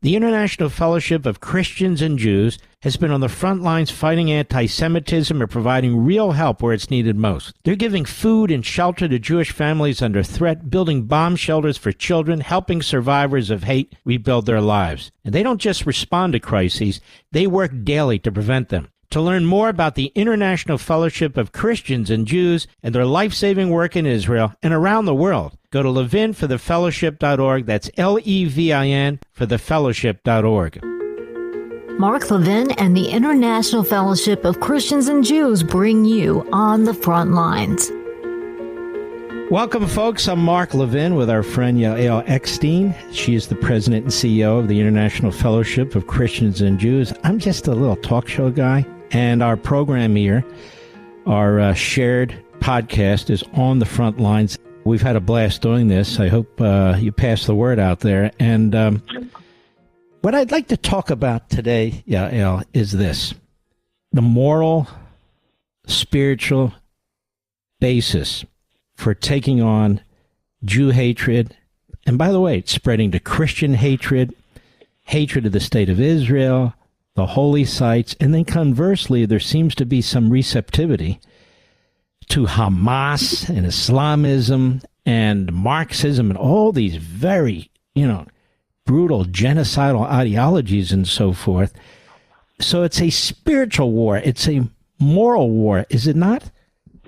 The International Fellowship of Christians and Jews has been on the front lines fighting anti-Semitism and providing real help where it's needed most. They're giving food and shelter to Jewish families under threat, building bomb shelters for children, helping survivors of hate rebuild their lives. And they don't just respond to crises, they work daily to prevent them. To learn more about the International Fellowship of Christians and Jews and their life-saving work in Israel and around the world, go to levinforthefellowship.org. That's Levin for thefellowship.org. Mark Levin and the International Fellowship of Christians and Jews bring you On the Front Lines. Welcome, folks. I'm Mark Levin with our friend Yael Eckstein. She is the president and CEO of the International Fellowship of Christians and Jews. I'm just a little talk show guy, and our program here, our shared podcast, is On the Front Lines. We've had a blast doing this. I hope you pass the word out there. And what I'd like to talk about today, Yael, is this: the moral, spiritual basis for taking on Jew hatred, and by the way, it's spreading to Christian hatred, hatred of the State of Israel, the holy sites, and then conversely, there seems to be some receptivity to Hamas and Islamism and Marxism and all these very, brutal genocidal ideologies and so forth. So it's a spiritual war. It's a moral war, is it not?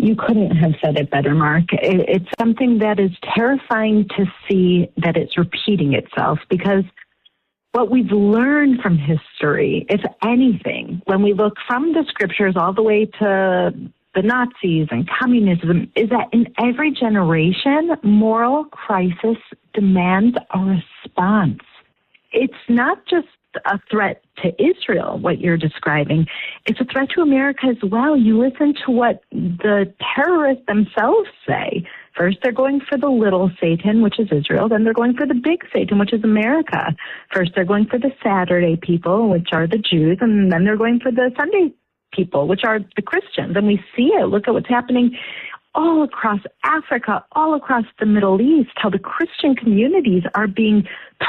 You couldn't have said it better, Mark. It's something that is terrifying to see that it's repeating itself, because what we've learned from history, if anything, when we look from the scriptures all the way to the Nazis and communism, is that in every generation, moral crisis demands a response. It's not just a threat to Israel, what you're describing. It's a threat to America as well. You listen to what the terrorists themselves say. First, they're going for the little Satan, which is Israel. Then they're going for the big Satan, which is America. First, they're going for the Saturday people, which are the Jews. And then they're going for the Sunday people, which are the Christians. And we see it. Look at what's happening all across Africa, all across the Middle East, how the Christian communities are being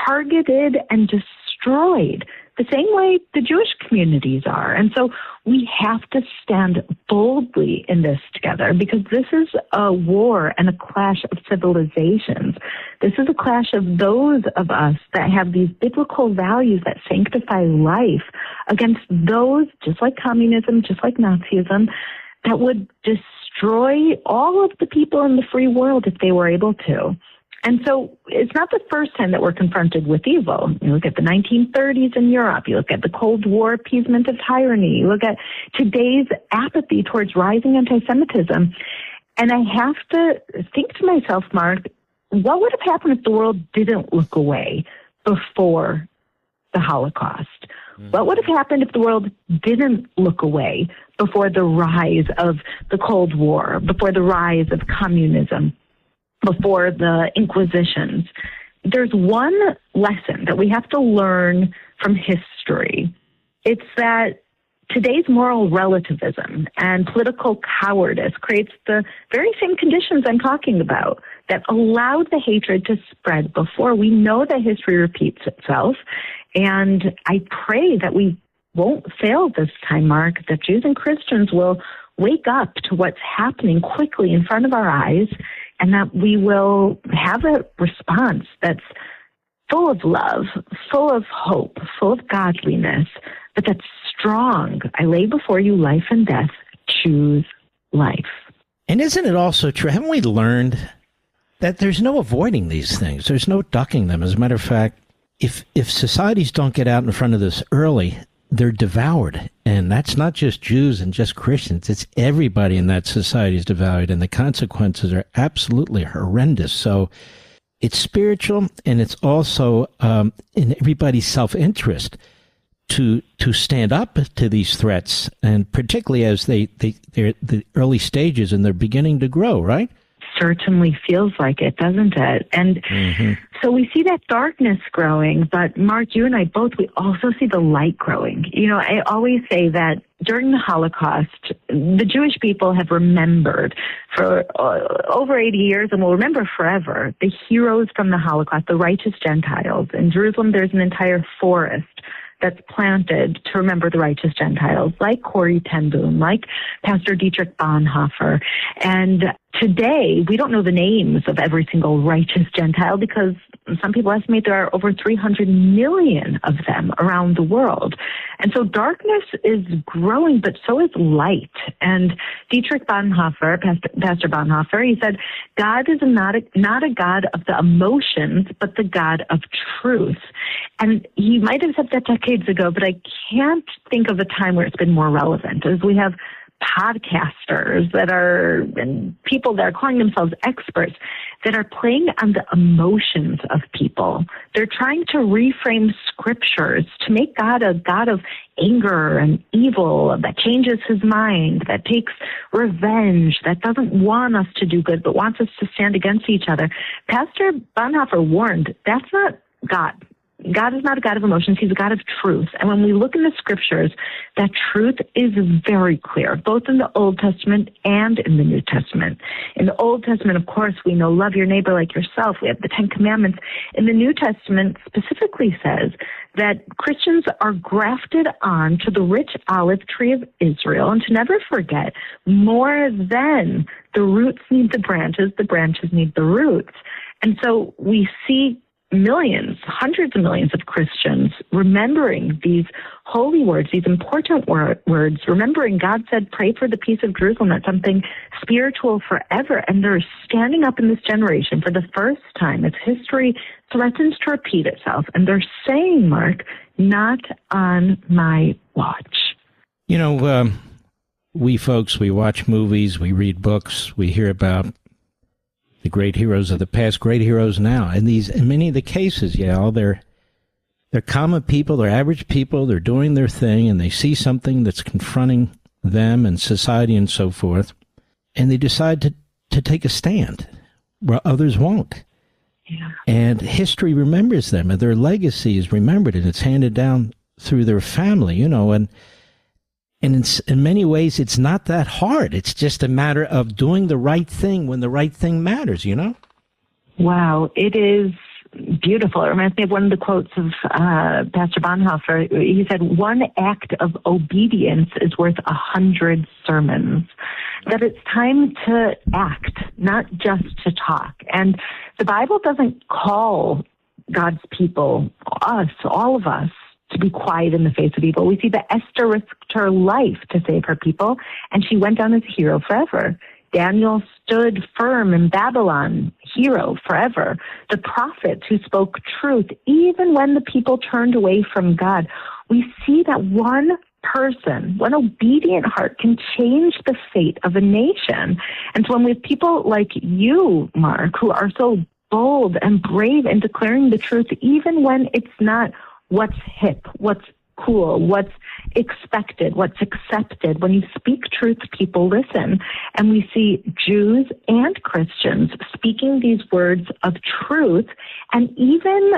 targeted and destroyed the same way the Jewish communities are. And so we have to stand boldly in this together, because this is a war and a clash of civilizations. This is a clash of those of us that have these biblical values that sanctify life against those, just like communism, just like Nazism, that would destroy all of the people in the free world if they were able to. And so it's not the first time that we're confronted with evil. You look at the 1930s in Europe. You look at the Cold War appeasement of tyranny. You look at today's apathy towards rising anti-Semitism. And I have to think to myself, Mark, what would have happened if the world didn't look away before the Holocaust? What would have happened if the world didn't look away before the rise of the Cold War, before the rise of communism, before the Inquisitions? There's one lesson that we have to learn from history. It's that today's moral relativism and political cowardice creates the very same conditions I'm talking about that allowed the hatred to spread before. We know that history repeats itself, and I pray that we won't fail this time, Mark, that Jews and Christians will wake up to what's happening quickly in front of our eyes, and that we will have a response that's full of love, full of hope, full of godliness, but that's strong. I lay before you life and death. Choose life. And isn't it also true, haven't we learned that there's no avoiding these things? There's no ducking them. As a matter of fact, if societies don't get out in front of this early, they're devoured. And that's not just Jews and just Christians. It's everybody in that society is devoured, and the consequences are absolutely horrendous. So it's spiritual, and it's also in everybody's self-interest to stand up to these threats, and particularly as they're the early stages and they're beginning to grow, right? Certainly feels like it, doesn't it? And so we see that darkness growing, but Mark, you and I both, we also see the light growing. You know, I always say that during the Holocaust, the Jewish people have remembered for over 80 years and will remember forever the heroes from the Holocaust, the righteous Gentiles. In Jerusalem, there's an entire forest that's planted to remember the righteous Gentiles, like Corrie ten Boom, like Pastor Dietrich Bonhoeffer. And today, we don't know the names of every single righteous Gentile because some people estimate there are over 300 million of them around the world. And so darkness is growing, but so is light. And Dietrich Bonhoeffer, Pastor Bonhoeffer, he said, God is not a God of the emotions, but the God of truth. And he might have said that decades ago, but I can't think of a time where it's been more relevant, as we have podcasters and people that are calling themselves experts that are playing on the emotions of people. They're trying to reframe scriptures to make God a God of anger and evil, that changes his mind, that takes revenge, that doesn't want us to do good, but wants us to stand against each other. Pastor Bonhoeffer warned, that's not God. God is not a God of emotions. He's a God of truth. And when we look in the scriptures, that truth is very clear, both in the Old Testament and in the New Testament. In the Old Testament, of course, we know love your neighbor like yourself. We have the Ten Commandments. In the New Testament specifically says that Christians are grafted on to the rich olive tree of Israel, and to never forget, more than the roots need the branches need the roots. And so we see millions, hundreds of millions of Christians remembering these holy words, these important words, remembering God said, pray for the peace of Jerusalem. That's something spiritual forever. And they're standing up in this generation for the first time as history threatens to repeat itself. And they're saying, Mark, not on my watch. You know, we folks, we watch movies, we read books, we hear about the great heroes of the past, great heroes now. And in many of the cases, Yael, they're common people, they're average people, they're doing their thing, and they see something that's confronting them and society and so forth, and they decide to take a stand where others won't. Yeah. And history remembers them, and their legacy is remembered, and it's handed down through their family, you know, and in many ways, it's not that hard. It's just a matter of doing the right thing when the right thing matters, you know? Wow, it is beautiful. It reminds me of one of the quotes of Pastor Bonhoeffer. He said, one act of obedience is worth 100 sermons. That it's time to act, not just to talk. And the Bible doesn't call God's people, us, all of us, to be quiet in the face of evil. We see that Esther risked her life to save her people, and she went down as a hero forever. Daniel stood firm in Babylon, hero forever. The prophets who spoke truth, even when the people turned away from God. We see that one person, one obedient heart can change the fate of a nation. And so when we have people like you, Mark, who are so bold and brave in declaring the truth, even when it's not what's hip, what's cool, what's expected, what's accepted. When you speak truth, people listen. And we see Jews and Christians speaking these words of truth, and even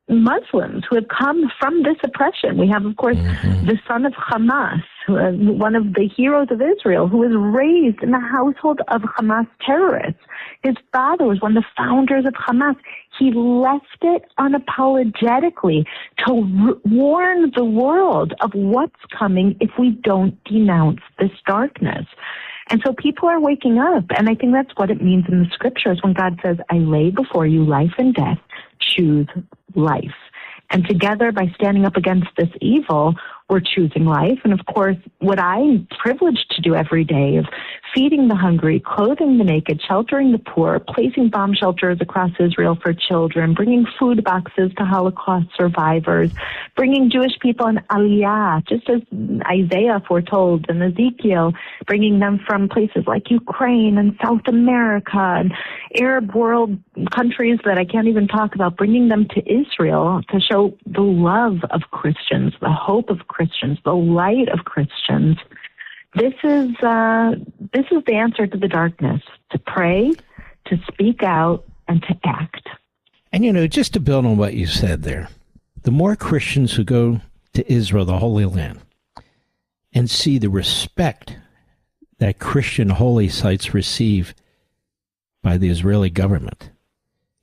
Muslims who have come from this oppression. We have, of course, the son of Hamas, one of the heroes of Israel, who was raised in the household of Hamas terrorists. His father was one of the founders of Hamas. He left it unapologetically to warn the world of what's coming if we don't denounce this darkness. And so people are waking up, and I think that's what it means in the scriptures when God says, I lay before you life and death, choose life. And together, by standing up against this evil, we're choosing life. And of course, what I'm privileged to do every day is feeding the hungry, clothing the naked, sheltering the poor, placing bomb shelters across Israel for children, bringing food boxes to Holocaust survivors, bringing Jewish people in Aliyah, just as Isaiah foretold and Ezekiel, bringing them from places like Ukraine and South America and Arab world countries that I can't even talk about, bringing them to Israel to show the love of Christians, the hope of Christians, the light of Christians. This is the answer to the darkness: to pray, to speak out, and to act. And you know, just to build on what you said there, the more Christians who go to Israel, the Holy Land, and see the respect that Christian holy sites receive by the Israeli government,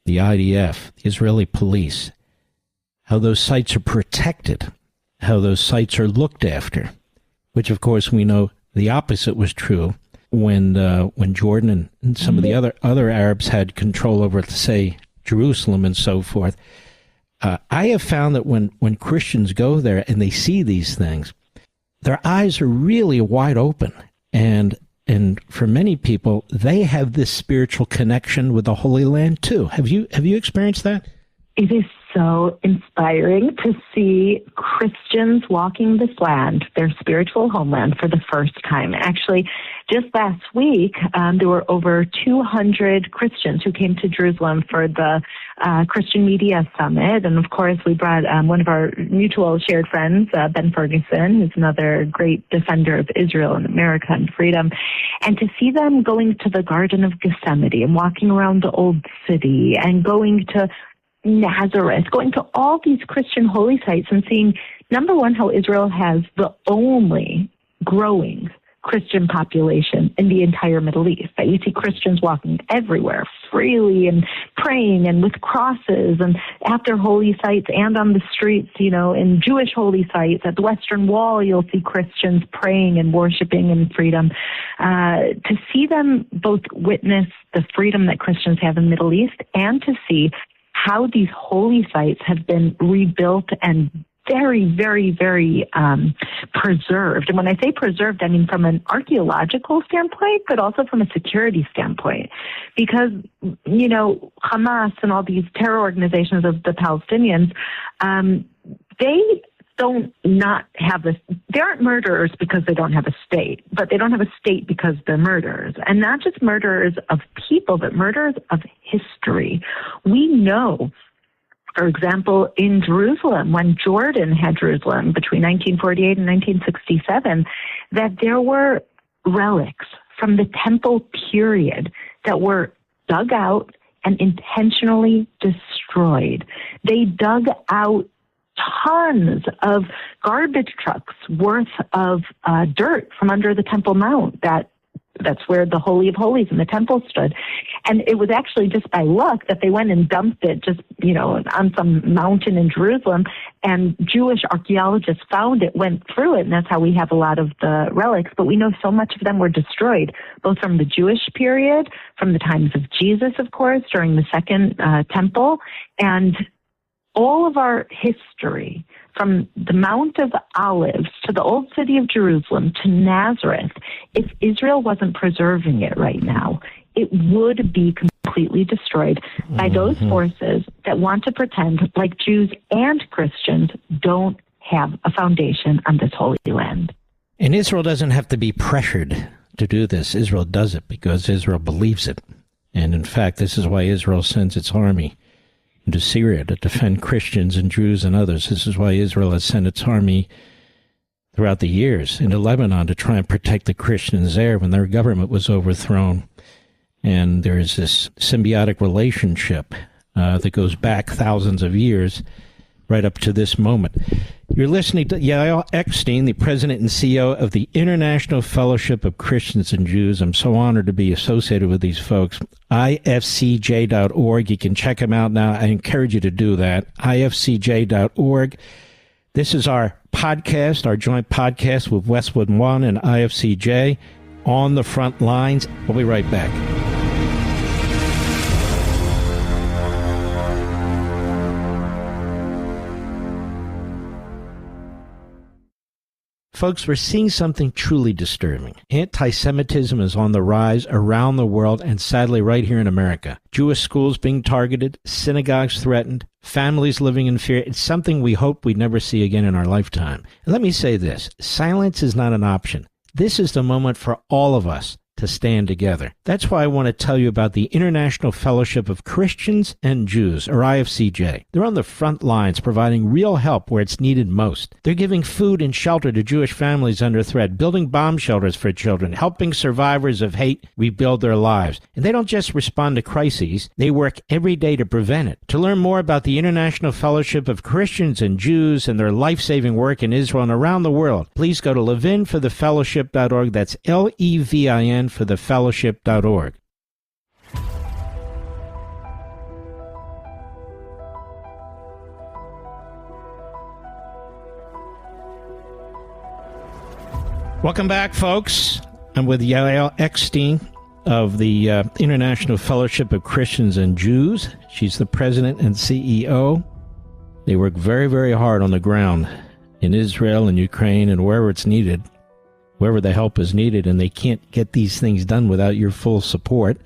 the IDF, the Israeli police, how those sites are protected, how those sites are looked after, which of course we know the opposite was true when Jordan and some of the other Arabs had control over, say, Jerusalem and so forth. I have found that when Christians go there and they see these things, their eyes are really wide open. And for many people, they have this spiritual connection with the Holy Land too. Have you experienced that? It is so inspiring to see Christians walking this land, their spiritual homeland, for the first time. Actually, just last week, there were over 200 Christians who came to Jerusalem for the Christian Media Summit. And of course, we brought one of our mutual shared friends, Ben Ferguson, who's another great defender of Israel and America and freedom. And to see them going to the Garden of Gethsemane and walking around the Old City and going to Nazareth, going to all these Christian holy sites and seeing, number one, how Israel has the only growing Christian population in the entire Middle East. That you see Christians walking everywhere freely and praying and with crosses and at their holy sites and on the streets, in Jewish holy sites. At the Western Wall, you'll see Christians praying and worshiping in freedom. To see them both witness the freedom that Christians have in the Middle East and to see how these holy sites have been rebuilt and very, very, very preserved. And when I say preserved, I mean from an archaeological standpoint, but also from a security standpoint. Because, Hamas and all these terror organizations of the Palestinians, they aren't murderers because they don't have a state, but they don't have a state because they're murderers. And not just murderers of people, but murderers of history. We know, for example, in Jerusalem, when Jordan had Jerusalem between 1948 and 1967, that there were relics from the temple period that were dug out and intentionally destroyed. They dug out tons of garbage trucks worth of dirt from under the Temple Mount. That's where the Holy of Holies in the temple stood. And it was actually just by luck that they went and dumped it just, on some mountain in Jerusalem, and Jewish archaeologists found it, went through it, and that's how we have a lot of the relics. But we know so much of them were destroyed, both from the Jewish period, from the times of Jesus, of course, during the Second Temple, and all of our history, from the Mount of Olives to the Old City of Jerusalem to Nazareth, if Israel wasn't preserving it right now, it would be completely destroyed by those forces that want to pretend like Jews and Christians don't have a foundation on this holy land. And Israel doesn't have to be pressured to do this. Israel does it because Israel believes it. And in fact, this is why Israel sends its army into Syria to defend Christians and Jews and others. This is why Israel has sent its army throughout the years into Lebanon to try and protect the Christians there when their government was overthrown. And there is this symbiotic relationship that goes back thousands of years right up to this moment. You're listening to Yael Eckstein, the president and CEO of the International Fellowship of Christians and Jews. I'm so honored to be associated with these folks. ifcj.org. You can check them out now. I encourage you to do that. ifcj.org. This is our podcast, our joint podcast with Westwood One and IFCJ, On the Front Lines. We'll be right back. Folks, we're seeing something truly disturbing. Anti-Semitism is on the rise around the world and sadly right here in America. Jewish schools being targeted, synagogues threatened, families living in fear. It's something we hope we never see again in our lifetime. And let me say this, silence is not an option. This is the moment for all of us to stand together. That's why I want to tell you about the International Fellowship of Christians and Jews, or IFCJ. They're on the front lines providing real help where it's needed most. They're giving food and shelter to Jewish families under threat, building bomb shelters for children, helping survivors of hate rebuild their lives. And they don't just respond to crises, they work every day to prevent it. To learn more about the International Fellowship of Christians and Jews and their life-saving work in Israel and around the world, please go to levinforthefellowship.org. That's Levin for thefellowship.org. Welcome back, folks. I'm with Yael Eckstein of the International Fellowship of Christians and Jews. She's the president and CEO. They work very, very hard on the ground in Israel and Ukraine and wherever it's needed, wherever the help is needed, and they can't get these things done without your full support.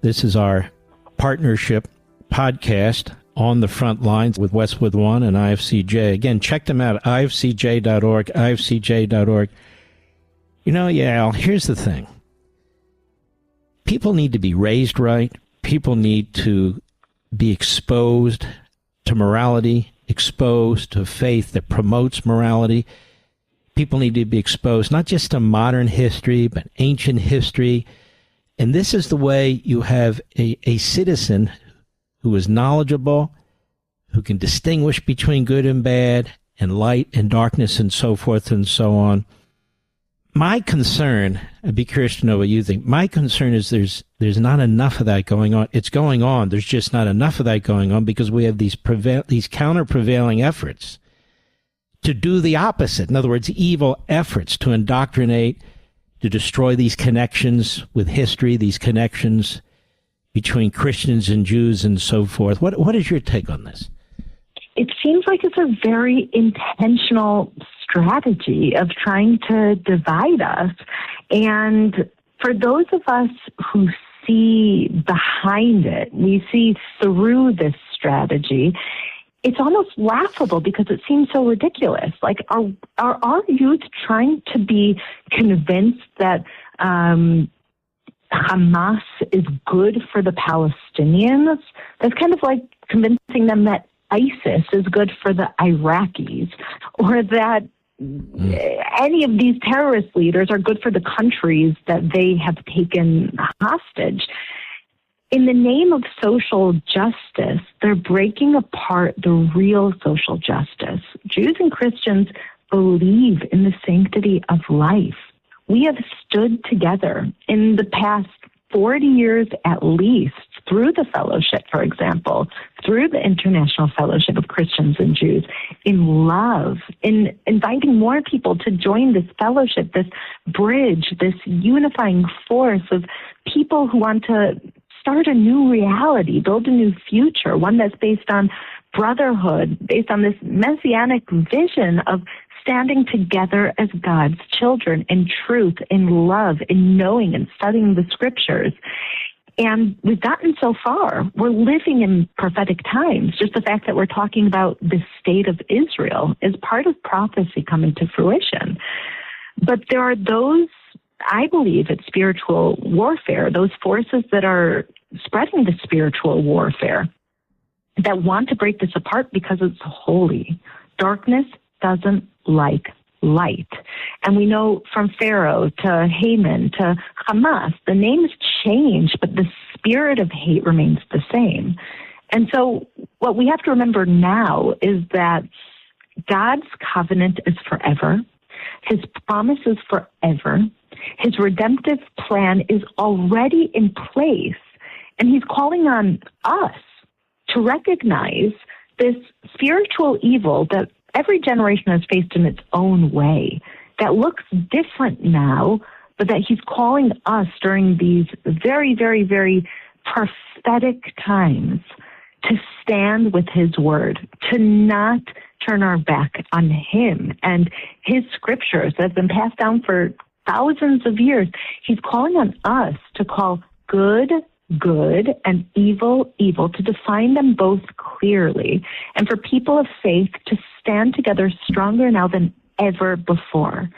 This is our partnership podcast on the front lines with Westwood One and IFCJ. Again, check them out, ifcj.org, ifcj.org. You know, Yael, here's the thing. People need to be raised right. People need to be exposed to morality, exposed to faith that promotes morality. People need to be exposed not just to modern history, but ancient history. And this is the way you have a citizen who is knowledgeable, who can distinguish between good and bad, and light and darkness, and so forth and so on. My concern, I'd be curious to know what you think, my concern is there's not enough of that going on. It's going on. There's just not enough of that going on because we have these counter-prevailing efforts to do the opposite. In other words, evil efforts to indoctrinate, to destroy these connections with history, these connections between Christians and Jews and so forth. What is your take on this? It seems like it's a very intentional strategy of trying to divide us. And for those of us who see behind it, we see through this strategy, it's almost laughable because it seems so ridiculous. Like, are our youth trying to be convinced that Hamas is good for the Palestinians? That's kind of like convincing them that ISIS is good for the Iraqis, or that any of these terrorist leaders are good for the countries that they have taken hostage. In the name of social justice, they're breaking apart the real social justice. Jews and Christians believe in the sanctity of life. We have stood together in the past 40 years at least, through the fellowship, for example, through the International Fellowship of Christians and Jews, in love, in inviting more people to join this fellowship, this bridge, this unifying force of people who want to start a new reality, build a new future, one that's based on brotherhood, based on this messianic vision of standing together as God's children in truth, in love, in knowing and studying the scriptures. And we've gotten so far. We're living in prophetic times. Just the fact that we're talking about the state of Israel is part of prophecy coming to fruition. But there are those, I believe, it's spiritual warfare, those forces that are spreading the spiritual warfare that want to break this apart because it's holy. Darkness doesn't like light. And we know from Pharaoh to Haman to Hamas, the names change, but the spirit of hate remains the same. And so what we have to remember now is that God's covenant is forever. His promise is forever. His redemptive plan is already in place. And he's calling on us to recognize this spiritual evil that every generation has faced in its own way, that looks different now, but that he's calling us during these very, very, very prophetic times to stand with his word, to not turn our back on him and his scriptures that have been passed down for thousands of years. He's calling on us to call good, good, and evil, evil, to define them both clearly, and for people of faith to stand together stronger now than ever before.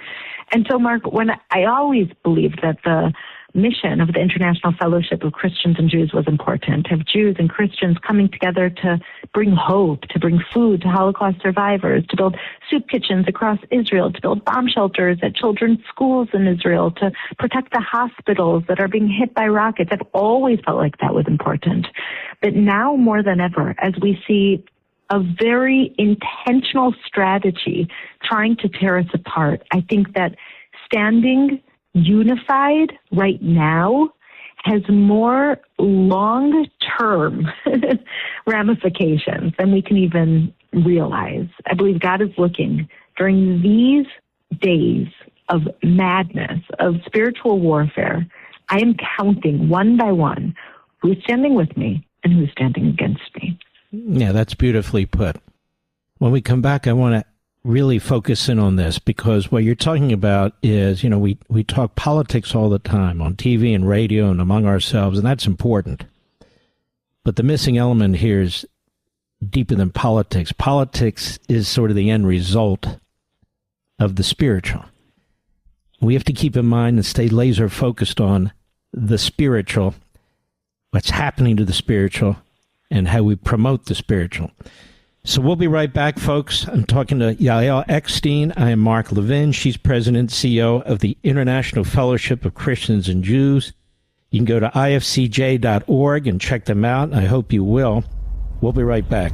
And so, Mark, when I always believed that the mission of the International Fellowship of Christians and Jews was important, of Jews and Christians coming together to bring hope, to bring food to Holocaust survivors, to build soup kitchens across Israel, to build bomb shelters at children's schools in Israel, to protect the hospitals that are being hit by rockets. I've always felt like that was important. But now more than ever, as we see a very intentional strategy trying to tear us apart, I think that standing unified right now has more long-term ramifications than we can even realize. I believe God is looking during these days of madness, of spiritual warfare. I am counting one by one who's standing with me and who's standing against me. Yeah, that's beautifully put. When we come back, I want to really focus in on this, because what you're talking about is, we talk politics all the time on TV and radio and among ourselves, and that's important. But the missing element here is deeper than politics. Politics is sort of the end result of the spiritual. We have to keep in mind and stay laser focused on the spiritual, what's happening to the spiritual, and how we promote the spiritual. So we'll be right back, folks. I'm talking to Yael Eckstein. I am Mark Levin. She's President and CEO of the International Fellowship of Christians and Jews. You can go to ifcj.org and check them out. I hope you will. We'll be right back.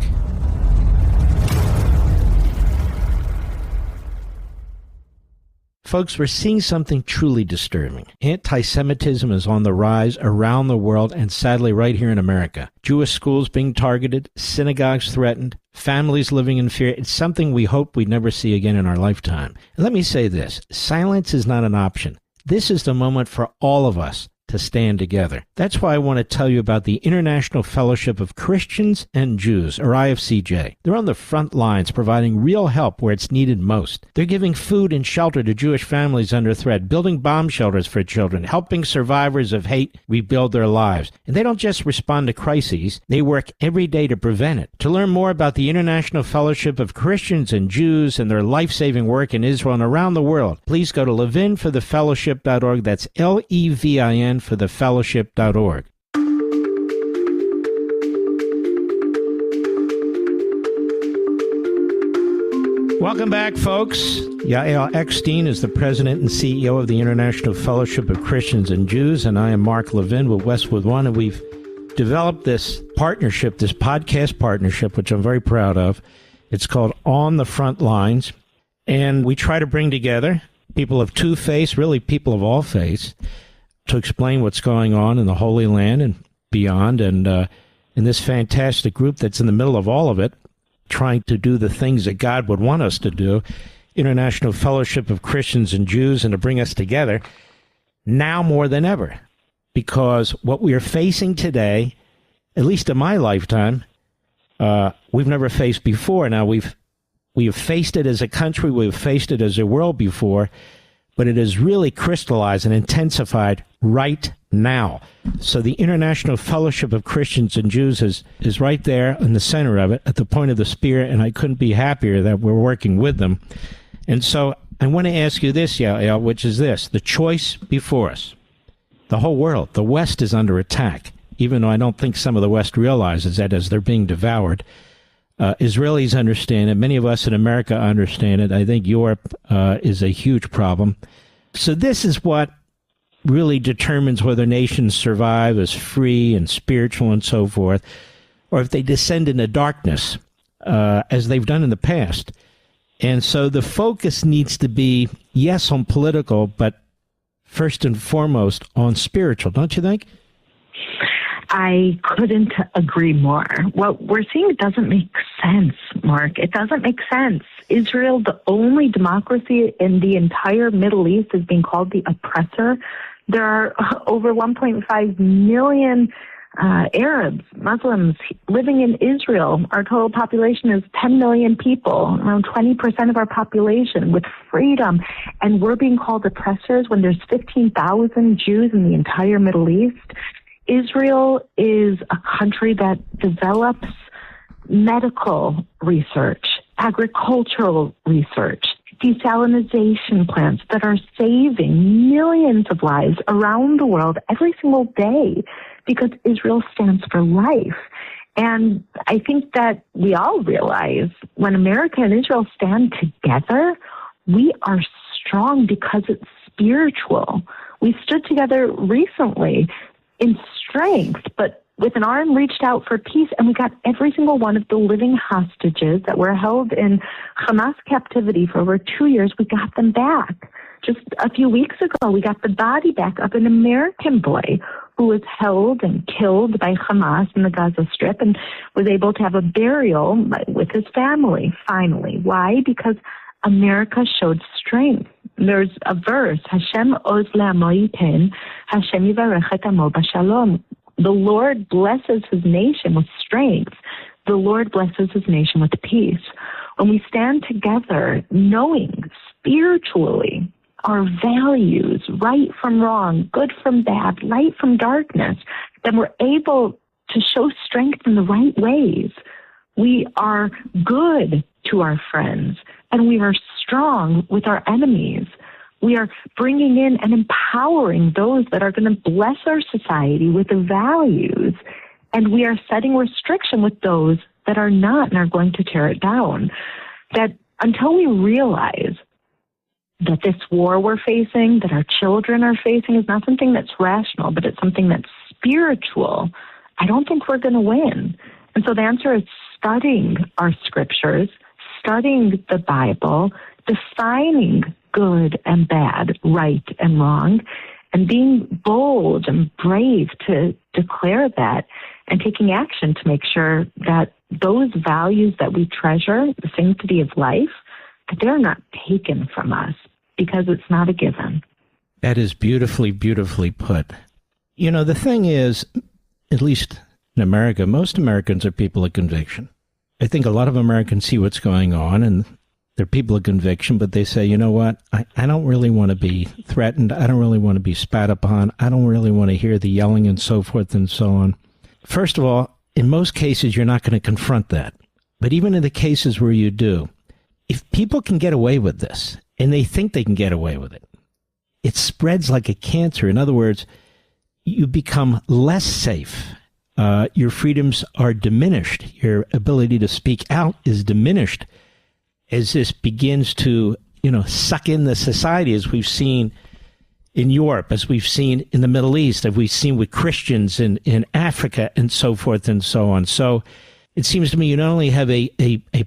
Folks, we're seeing something truly disturbing. Anti-Semitism is on the rise around the world, and sadly right here in America. Jewish schools being targeted, synagogues threatened, families living in fear. It's something we hope we never see again in our lifetime. And let me say this, silence is not an option. This is the moment for all of us to stand together. That's why I want to tell you about the International Fellowship of Christians and Jews, or IFCJ. They're on the front lines providing real help where it's needed most. They're giving food and shelter to Jewish families under threat, building bomb shelters for children, helping survivors of hate rebuild their lives. And they don't just respond to crises, they work every day to prevent it. To learn more about the International Fellowship of Christians and Jews and their life-saving work in Israel and around the world, please go to levinforthefellowship.org. That's Levin for thefellowship.org. Welcome back, folks. Yael Eckstein is the President and CEO of the International Fellowship of Christians and Jews, and I am Mark Levin with Westwood One, and we've developed this partnership, this podcast partnership, which I'm very proud of. It's called On the Front Lines, and we try to bring together people of two faiths, really people of all faiths, to explain what's going on in the Holy Land and beyond, and in this fantastic group that's in the middle of all of it, trying to do the things that God would want us to do, International Fellowship of Christians and Jews, and to bring us together now more than ever. Because what we are facing today, at least in my lifetime, we've never faced before. Now, we have faced it as a country, we've faced it as a world before, but it is really crystallized and intensified right now. So the International Fellowship of Christians and Jews is right there in the center of it, at the point of the spear, and I couldn't be happier that we're working with them. And so I want to ask you this, Yael, which is this: the choice before us. The whole world, the West is under attack, even though I don't think some of the West realizes that as they're being devoured. Israelis understand it. Many of us in America understand it. I think Europe is a huge problem. So this is what really determines whether nations survive as free and spiritual and so forth, or if they descend into darkness, as they've done in the past. And so the focus needs to be, yes, on political, but first and foremost on spiritual, don't you think? I couldn't agree more. What we're seeing doesn't make sense, Mark. It doesn't make sense. Israel, the only democracy in the entire Middle East, is being called the oppressor. There are over 1.5 million Arabs, Muslims living in Israel. Our total population is 10 million people, around 20% of our population, with freedom. And we're being called oppressors when there's 15,000 Jews in the entire Middle East. Israel is a country that develops medical research, agricultural research, desalinization plants that are saving millions of lives around the world every single day because Israel stands for life. And I think that we all realize when America and Israel stand together, we are strong because it's spiritual. We stood together recently in strength, but with an arm reached out for peace, and we got every single one of the living hostages that were held in Hamas captivity for over 2 years, we got them back. Just a few weeks ago, we got the body back of an American boy who was held and killed by Hamas in the Gaza Strip and was able to have a burial with his family, finally. Why? Because America showed strength. There's a verse, Hashem oz le'amo yitin, Hashem yivarech et amo b'shalom. The Lord blesses his nation with strength. The Lord blesses his nation with peace. When we stand together, knowing spiritually our values, right from wrong, good from bad, light from darkness, then we're able to show strength in the right ways. We are good to our friends, and we are strong with our enemies. We are bringing in and empowering those that are going to bless our society with the values, and we are setting restriction with those that are not and are going to tear it down. That until we realize that this war we're facing, that our children are facing, is not something that's rational, but it's something that's spiritual, I don't think we're going to win. And so the answer is studying our scriptures, studying the Bible, defining good and bad, right and wrong, and being bold and brave to declare that and taking action to make sure that those values that we treasure, the sanctity of life, that they're not taken from us because it's not a given. That is beautifully, beautifully put. You know, the thing is, at least in America, most Americans are people of conviction. I think a lot of Americans see what's going on and they're people of conviction, but they say, you know what, I don't really want to be threatened. I don't really want to be spat upon. I don't really want to hear the yelling and so forth and so on. First of all, in most cases, you're not going to confront that. But even in the cases where you do, if people can get away with this, and they think they can get away with it, it spreads like a cancer. In other words, you become less safe. Your freedoms are diminished. Your ability to speak out is diminished as this begins to, suck in the society, as we've seen in Europe, as we've seen in the Middle East, as we've seen with Christians in Africa and so forth and so on. So it seems to me you not only have a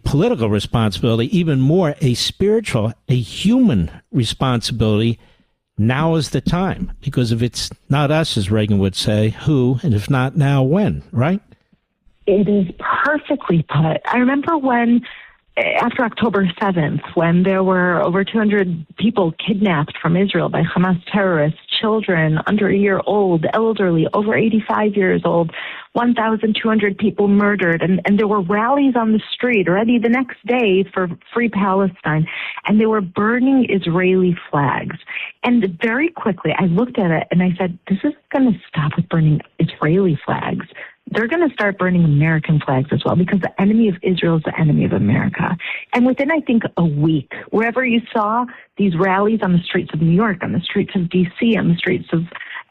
political responsibility, even more a spiritual, a human responsibility. Now is the time, because if it's not us, as Reagan would say, who, and if not now, when, right? It is perfectly put. I remember when, after October 7th, when there were over 200 people kidnapped from Israel by Hamas terrorists, children under a year old, elderly, over 85 years old, 1,200 people murdered, and there were rallies on the street already the next day for Free Palestine, and they were burning Israeli flags. And very quickly, I looked at it and I said, this isn't going to stop with burning Israeli flags. They're going to start burning American flags as well, because the enemy of Israel is the enemy of America. And within, I think, a week, wherever you saw these rallies on the streets of New York, on the streets of D.C., on the streets of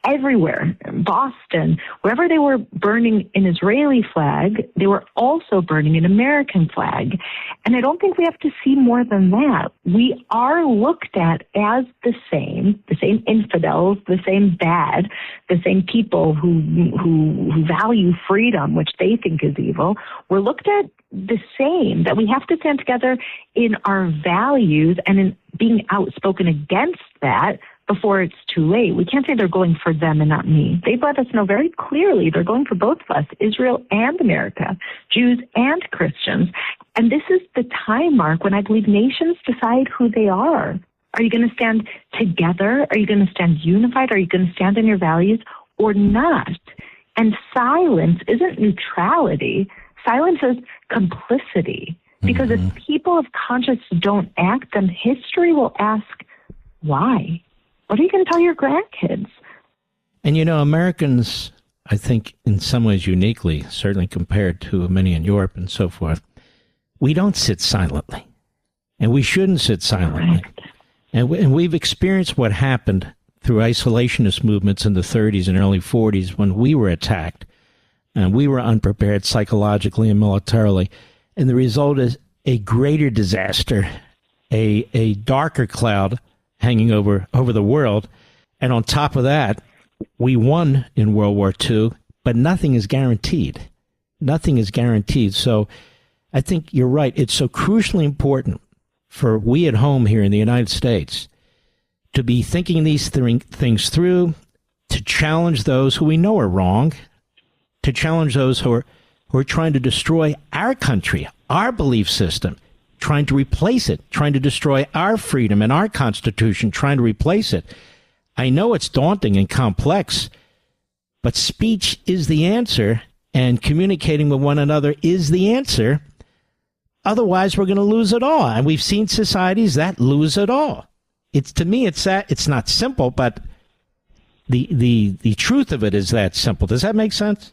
everywhere, Boston, wherever they were burning an Israeli flag, they were also burning an American flag. And I don't think we have to see more than that. We are looked at as the same infidels, the same bad, the same people who value freedom, which they think is evil. We're looked at the same, that we have to stand together in our values and in being outspoken against that before it's too late. We can't say they're going for them and not me. They've let us know very clearly they're going for both of us, Israel and America, Jews and Christians. And this is the time, Mark, when I believe nations decide who they are. Are you going to stand together? Are you going to stand unified? Are you going to stand on your values or not? And silence isn't neutrality. Silence is complicity. Because if people of conscience don't act, then history will ask, why? What are you going to tell your grandkids? And Americans, I think in some ways uniquely, certainly compared to many in Europe and so forth, we don't sit silently. And we shouldn't sit silently. Correct. And we've experienced what happened through isolationist movements in the 30s and early 40s when we were attacked and we were unprepared psychologically and militarily. And the result is a greater disaster, a darker cloud hanging over the world. And on top of that, we won in World War II, but nothing is guaranteed. Nothing is guaranteed. So I think you're right. It's so crucially important for we at home here in the United States to be thinking these things through, to challenge those who we know are wrong, to challenge those who are trying to destroy our country, our belief system, trying to replace it, trying to destroy our freedom and our Constitution, trying to replace it. I know it's daunting and complex, but speech is the answer, and communicating with one another is the answer. Otherwise, we're going to lose it all. And we've seen societies that lose it all. To me, it's not simple, but the truth of it is that simple. Does that make sense?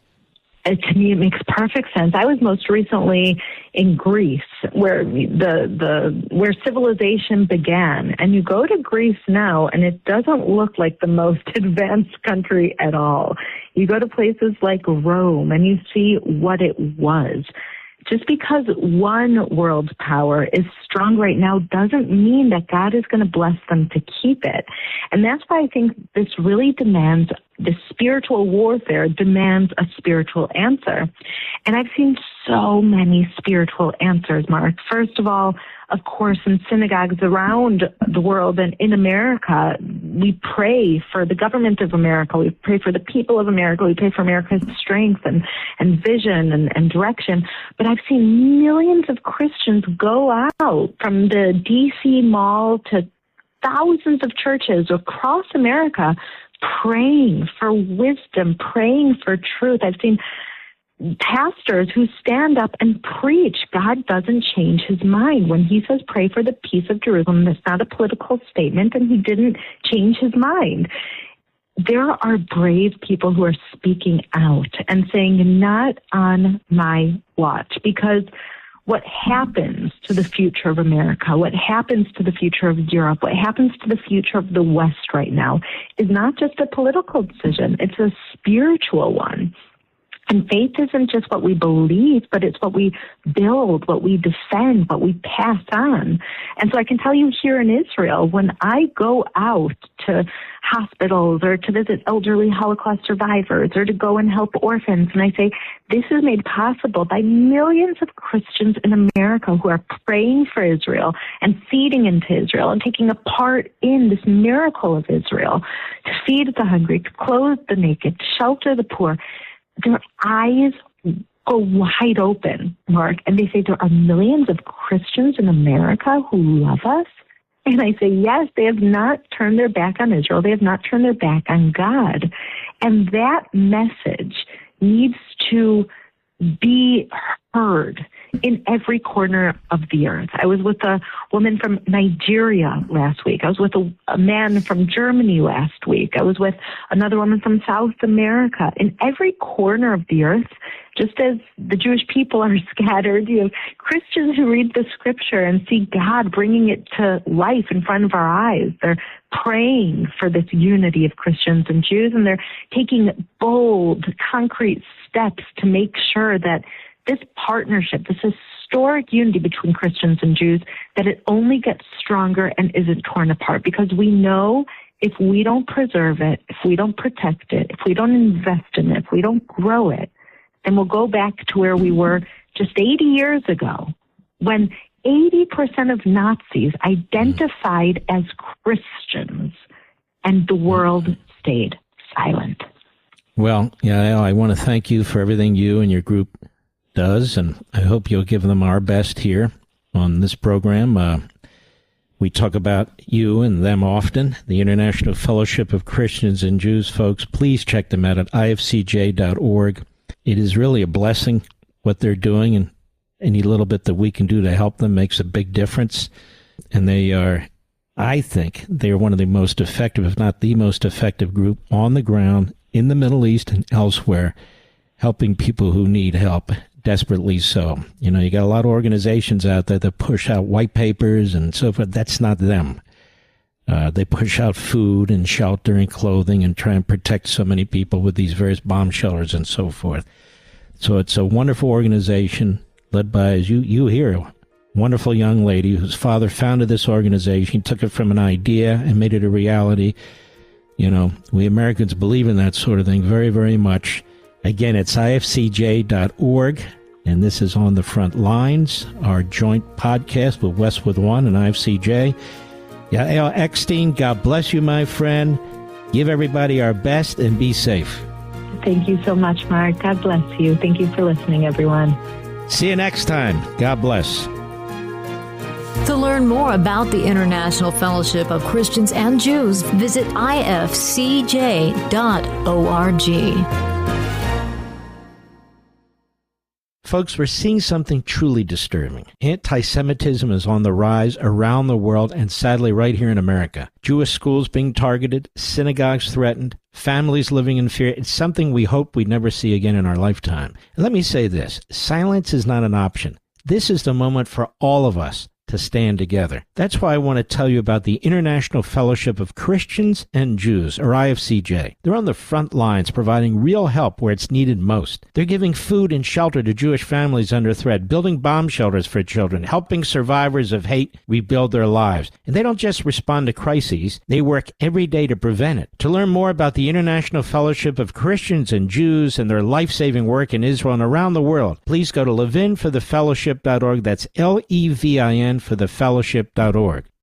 To me, it makes perfect sense. I was most recently in Greece, where where civilization began, and you go to Greece now, and it doesn't look like the most advanced country at all. You go to places like Rome, and you see what it was. Just because one world power is strong right now doesn't mean that God is going to bless them to keep it. And that's why I think this spiritual warfare demands a spiritual answer. And I've seen so many spiritual answers, Mark. First of all, of course, in synagogues around the world and in America, we pray for the government of America. We pray for the people of America. We pray for America's strength and vision and direction. But I've seen millions of Christians go out from the D.C. mall to thousands of churches across America praying for wisdom, praying for truth. I've seen pastors who stand up and preach. God doesn't change his mind. When he says pray for the peace of Jerusalem, that's not a political statement, and he didn't change his mind. There are brave people who are speaking out and saying, not on my watch, because what happens to the future of America, what happens to the future of Europe, what happens to the future of the West right now is not just a political decision, it's a spiritual one. And faith isn't just what we believe, but it's what we build, what we defend, what we pass on. And so I can tell you here in Israel, when I go out to hospitals or to visit elderly Holocaust survivors or to go and help orphans, and I say, this is made possible by millions of Christians in America who are praying for Israel and feeding into Israel and taking a part in this miracle of Israel to feed the hungry, to clothe the naked, to shelter the poor. Their eyes go wide open, Mark, and they say, there are millions of Christians in America who love us. And I say, yes, they have not turned their back on Israel. They have not turned their back on God. And that message needs to be heard in every corner of the earth. I was with a woman from Nigeria last week. I was with a man from Germany last week. I was with another woman from South America. In every corner of the earth, just as the Jewish people are scattered, you have Christians who read the scripture and see God bringing it to life in front of our eyes. They're praying for this unity of Christians and Jews, and they're taking bold, concrete steps to make sure that this partnership, this historic unity between Christians and Jews, that it only gets stronger and isn't torn apart. Because we know if we don't preserve it, if we don't protect it, if we don't invest in it, if we don't grow it, then we'll go back to where we were just 80 years ago, when 80% of Nazis identified as Christians and the world stayed silent. Well, Yael, I want to thank you for everything you and your group does, and I hope you'll give them our best here on this program. We talk about you and them often, the International Fellowship of Christians and Jews. Folks, please check them out at ifcj.org. It is really a blessing what they're doing, and any little bit that we can do to help them makes a big difference. And they are, I think, they are one of the most effective, if not the most effective group on the ground in the Middle East and elsewhere, helping people who need help desperately so. You got a lot of organizations out there that push out white papers and so forth. That's not them. They push out food and shelter and clothing and try and protect so many people with these various bomb shelters and so forth. So it's a wonderful organization led by, as you hear, a wonderful young lady whose father founded this organization, took it from an idea and made it a reality. We Americans believe in that sort of thing very, very much. Again, it's ifcj.org, and this is On the Front Lines, our joint podcast with Westwood One and IFCJ. Yael Eckstein, God bless you, my friend. Give everybody our best and be safe. Thank you so much, Mark. God bless you. Thank you for listening, everyone. See you next time. God bless. To learn more about the International Fellowship of Christians and Jews, visit ifcj.org. Folks, we're seeing something truly disturbing. Anti-Semitism is on the rise around the world and sadly right here in America. Jewish schools being targeted, synagogues threatened, families living in fear. It's something we hope we'd never see again in our lifetime. And let me say this, silence is not an option. This is the moment for all of us to stand together. That's why I want to tell you about the International Fellowship of Christians and Jews, or IFCJ. They're on the front lines providing real help where it's needed most. They're giving food and shelter to Jewish families under threat, building bomb shelters for children, helping survivors of hate rebuild their lives. And they don't just respond to crises, they work every day to prevent it. To learn more about the International Fellowship of Christians and Jews and their life-saving work in Israel and around the world, please go to levinforthefellowship.org. That's Levin for thefellowship.org.